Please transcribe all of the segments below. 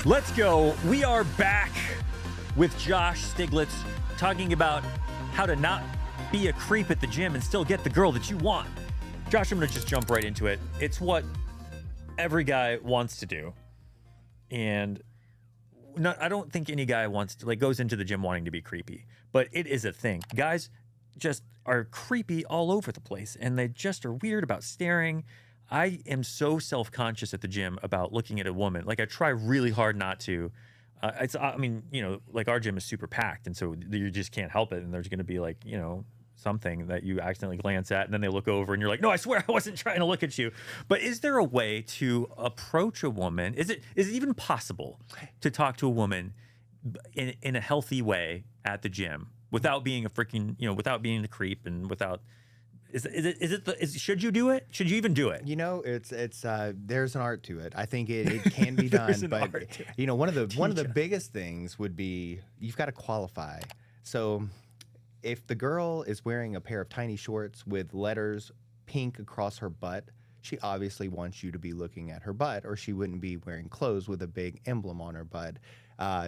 Let's go. We are back with Josh Stiglets talking about how to not be a creep at the gym and still get the girl that you want. Josh, I'm going to just jump right into it. It's what every guy wants to do. And I don't think any guy wants to, goes into the gym wanting to be creepy, but it is a thing. Guys just are creepy all over the place, and they just are weird about staring. I am so self-conscious at the gym about looking at a woman. I try really hard not to. Our gym is super packed, and so you just can't help it. And there's going to be something that you accidentally glance at, and then they look over, and you're like, "No, I swear I wasn't trying to look at you." But is there a way to approach a woman? Is it even possible to talk to a woman in a healthy way at the gym without being a freaking, without being a creep and without? Should you do it? Should you even do it? It's there's an art to it. I think it can be done, but one of the biggest things would be you've got to qualify. So if the girl is wearing a pair of tiny shorts with letters pink across her butt, she obviously wants you to be looking at her butt, or she wouldn't be wearing clothes with a big emblem on her butt.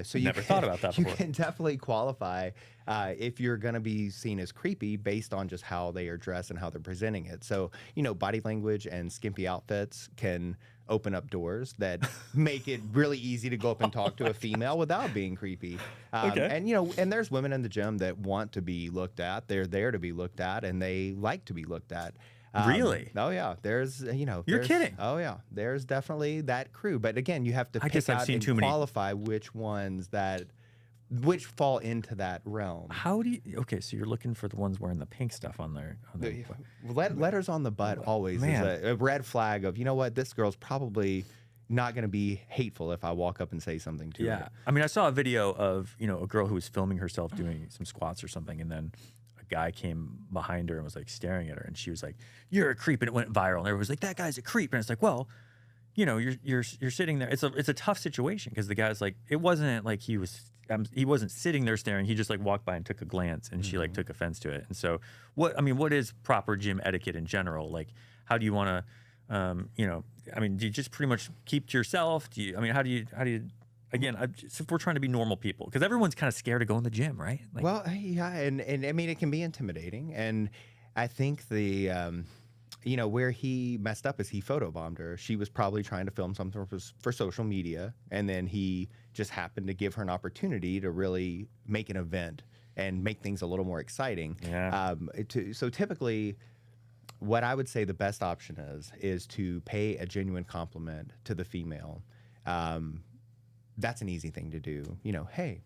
So you never thought about that before. You can definitely qualify if you're going to be seen as creepy based on just how they are dressed and how they're presenting it. So, body language and skimpy outfits can open up doors that make it really easy to go up and talk to a female without being creepy. Okay. And there's women in the gym that want to be looked at. They're there to be looked at, and they like to be looked at. Really? Oh yeah. There's You're kidding. Oh yeah. There's definitely that crew, but again, you have to pick out and qualify which ones which fall into that realm. How do you? Okay, so you're looking for the ones wearing the pink stuff on their. Letters on the butt always is a red flag of this girl's probably not going to be hateful if I walk up and say something to her. Yeah, I mean, I saw a video of a girl who was filming herself doing some squats or something, and then a guy came behind her and was staring at her, and she was like, "You're a creep," and it went viral, and everyone was like, "That guy's a creep," and it's like, well, you're sitting there. It's a tough situation because the guy's like, it wasn't like he wasn't sitting there staring. He just walked by and took a glance, and she took offense to it. And so what is proper gym etiquette in general? How do you want to, do you just pretty much keep to yourself? How do you? Again, if we're trying to be normal people, because everyone's kind of scared to go in the gym, right? Yeah, and I mean, it can be intimidating, and I think where he messed up is he photobombed her. She was probably trying to film something for social media, and then he just happened to give her an opportunity to really make an event and make things a little more exciting. Yeah. So typically, what I would say the best option is to pay a genuine compliment to the female. That's an easy thing to do. Hey,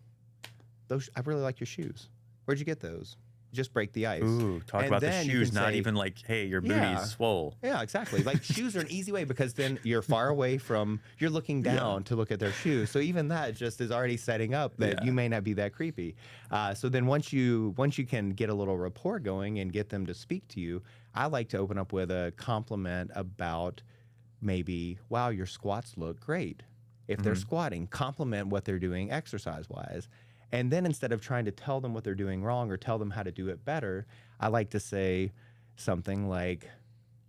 I really like your shoes. Where'd you get those? Just break the ice. Ooh, talk about the shoes, not even hey, your booty's swole. Yeah, exactly. Shoes are an easy way because then you're far away you're looking down to look at their shoes. So even that just is already setting up that you may not be that creepy. So then once you can get a little rapport going and get them to speak to you, I like to open up with a compliment about maybe, wow, your squats look great. If they're squatting, compliment what they're doing exercise-wise. And then instead of trying to tell them what they're doing wrong or tell them how to do it better, I like to say something like,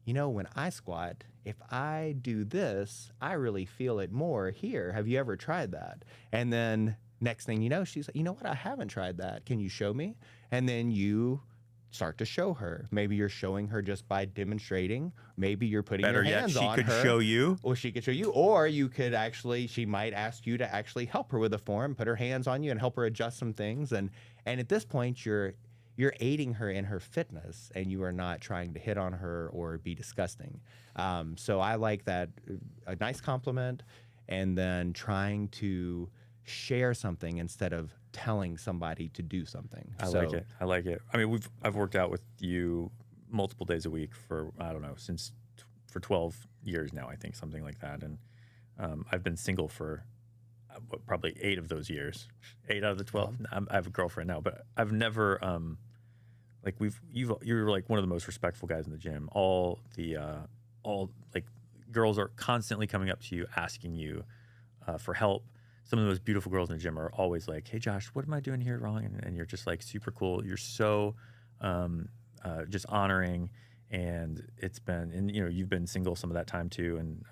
when I squat, if I do this, I really feel it more here. Have you ever tried that? And then next thing you know, she's like, you know what? I haven't tried that. Can you show me? And then you start to show her. Maybe you're showing her just by demonstrating. Maybe you're putting your hands on her. She could show you. Or she could show you. Or you could she might ask you to actually help her with a form, put her hands on you and help her adjust some things. And at this point, you're aiding her in her fitness, and you are not trying to hit on her or be disgusting. So I like that, a nice compliment, and then trying to share something instead of telling somebody to do something. I like it. I mean, I've worked out with you multiple days a week for, I don't know, for 12 years now, I think, something like that. And I've been single for probably 8 of those years. 8 out of the 12. I have a girlfriend now, but I've never you're one of the most respectful guys in the gym. All girls are constantly coming up to you, asking you for help. Some of the most beautiful girls in the gym are always like, "Hey, Josh, what am I doing here wrong?" And you're just super cool. You're so just honoring, and you've been single some of that time too, and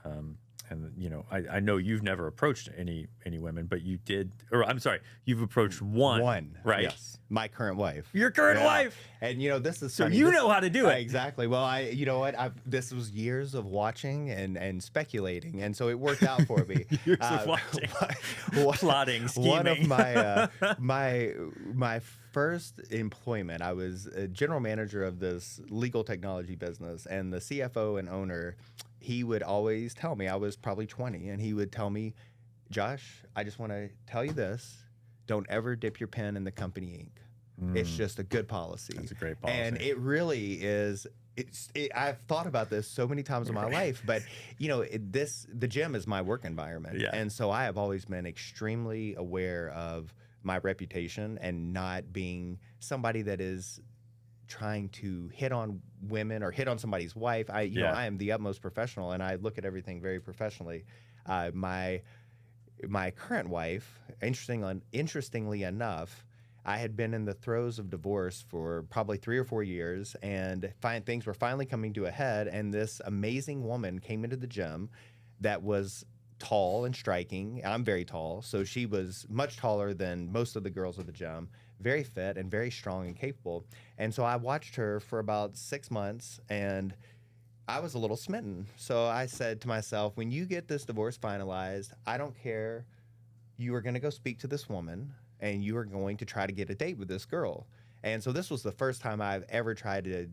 and you know, I know you've never approached any women, but you did, or I'm sorry, you've approached one, right? Yes, my current wife. Your current wife. And you know, this is So funny. you know how to do it. Exactly. Well, you know what? This was years of watching and speculating, and so it worked out for me. Years of watching, plotting, scheming. One of my my first employment, I was a general manager of this legal technology business, and the CFO and owner, he would always tell me, I was probably 20, and he would tell me, Josh, I just want to tell you this: don't ever dip your pen in the company ink. It's just a good policy. That's a great policy. And it really is. I've thought about this so many times in my life, but you know, the gym is my work environment. Yeah. And so I have always been extremely aware of my reputation and not being somebody that is trying to hit on women or hit on somebody's wife. I am the utmost professional, and I look at everything very professionally. My current wife, interestingly enough, I had been in the throes of divorce for probably 3 or 4 years, and things were finally coming to a head. And this amazing woman came into the gym that was tall and striking. I'm very tall, so she was much taller than most of the girls at the gym, very fit and very strong and capable. And so I watched her for about 6 months, and I was a little smitten. So I said to myself, when you get this divorce finalized, I don't care. You are going to go speak to this woman, and you are going to try to get a date with this girl. And so this was the first time I've ever tried to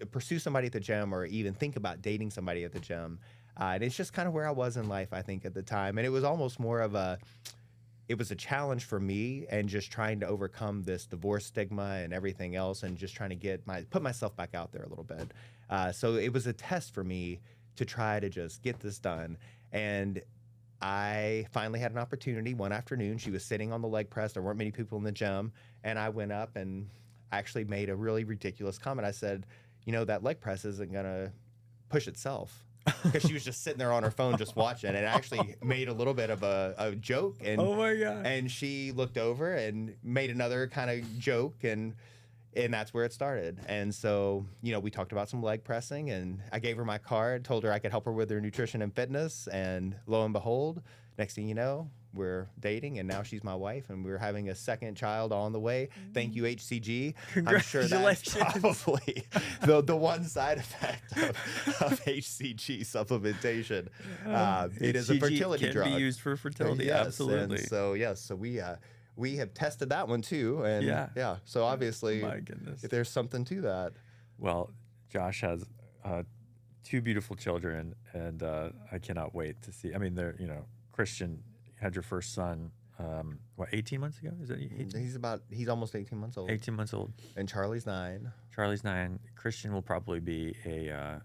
pursue somebody at the gym or even think about dating somebody at the gym. And it's just kind of where I was in life, I think, at the time. And it was almost more of it was a challenge for me, and just trying to overcome this divorce stigma and everything else, and just trying to put myself back out there a little bit. So it was a test for me to try to just get this done. And I finally had an opportunity one afternoon. She was sitting on the leg press. There weren't many people in the gym. And I went up and actually made a really ridiculous comment. I said, you know, that leg press isn't going to push itself. Because she was just sitting there on her phone just watching, and actually made a little bit of a joke. And, oh, my God. And she looked over and made another kind of joke, and that's where it started. And so, you know, we talked about some leg pressing, and I gave her my card, told her I could help her with her nutrition and fitness. And lo and behold, next thing you know, we're dating, and now she's my wife, and we're having a second child on the way. Thank you, HCG. I'm sure that's probably the one side effect of HCG supplementation. It is a fertility drug. Can be used for fertility, yes, absolutely. And so, yes, so we have tested that one too, and yeah. So obviously, my goodness, if there's something to that. Well, Josh has 2 beautiful children, and I cannot wait to see. I mean, they're, you know, Christian had your first son, 18 months ago? Is that 18? He's almost 18 months old. 18 months old. And Charlie's 9. Charlie's 9. Christian will probably be an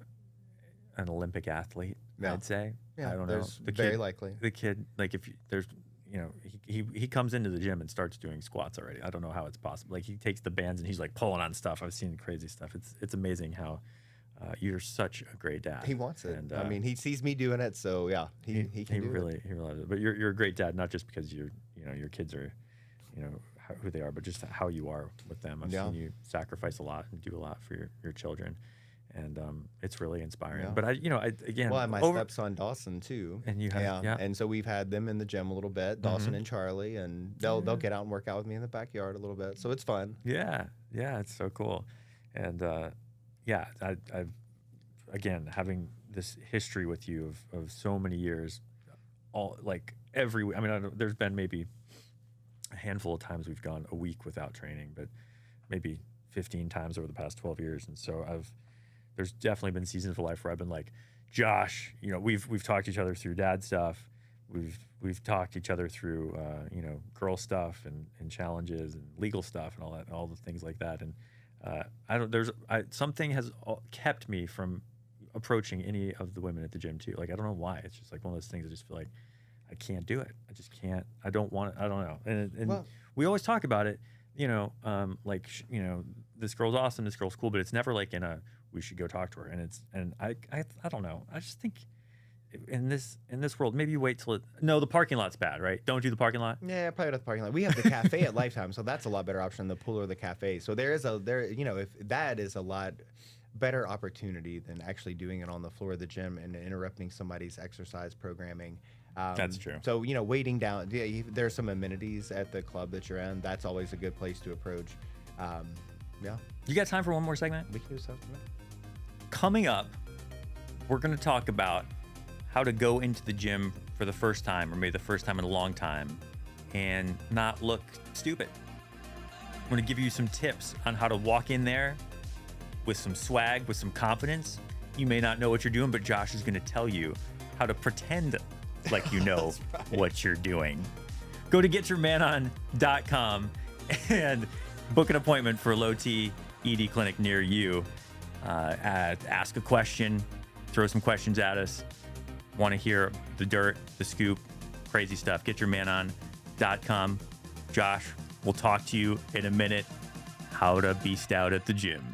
Olympic athlete, I'd say. Yeah, I don't know. Very likely. The kid, like, if there's, you know, he comes into the gym and starts doing squats already. I don't know how it's possible. Like, he takes the bands and he's like pulling on stuff. I've seen crazy stuff. It's amazing how you're such a great dad. He wants it. And, I mean, he sees me doing it, so yeah, he can do it. He really loves it. But you're a great dad, not just because your kids are, you know, who they are, but just how you are with them. I've seen you sacrifice a lot and do a lot for your children, and it's really inspiring. Yeah. But again, well, and my stepson Dawson too. And you have, and so we've had them in the gym a little bit, Dawson and Charlie, and they'll get out and work out with me in the backyard a little bit, so it's fun. Yeah, it's so cool, and I've again having this history with you of so many years, there's been maybe a handful of times we've gone a week without training, but maybe 15 times over the past 12 years, and so there's definitely been seasons of life where I've been like, Josh, you know, we've talked to each other through dad stuff, we've talked to each other through girl stuff and challenges and legal stuff and all the things like that, and something has kept me from approaching any of the women at the gym too. Like, I don't know why. It's just like one of those things I just feel like I can't do it. I just can't. I don't want it. I don't know. And we always talk about it, you know, this girl's awesome, this girl's cool, but it's never like we should go talk to her. And I don't know. I just think in this world, maybe you wait till the parking lot's bad, right? Don't do the parking lot. Yeah, probably not the parking lot. We have the cafe at Lifetime, so that's a lot better option than the pool or the cafe. So if that is a lot better opportunity than actually doing it on the floor of the gym and interrupting somebody's exercise programming. That's true. So, waiting down, there's some amenities at the club that you're in. That's always a good place to approach. Yeah. You got time for one more segment? We can do something. Coming up, we're going to talk about how to go into the gym for the first time, or maybe the first time in a long time, and not look stupid. I'm going to give you some tips on how to walk in there with some swag, with some confidence. You may not know what you're doing, but Josh is going to tell you how to pretend like you know what you're doing. Go to getyourmanon.com and book an appointment for a low T ED clinic near you. Ask a question, throw some questions at us. Want to hear the dirt, the scoop, crazy stuff. Getyourmanon.com. Josh, we'll talk to you in a minute. How to be stout at the gym.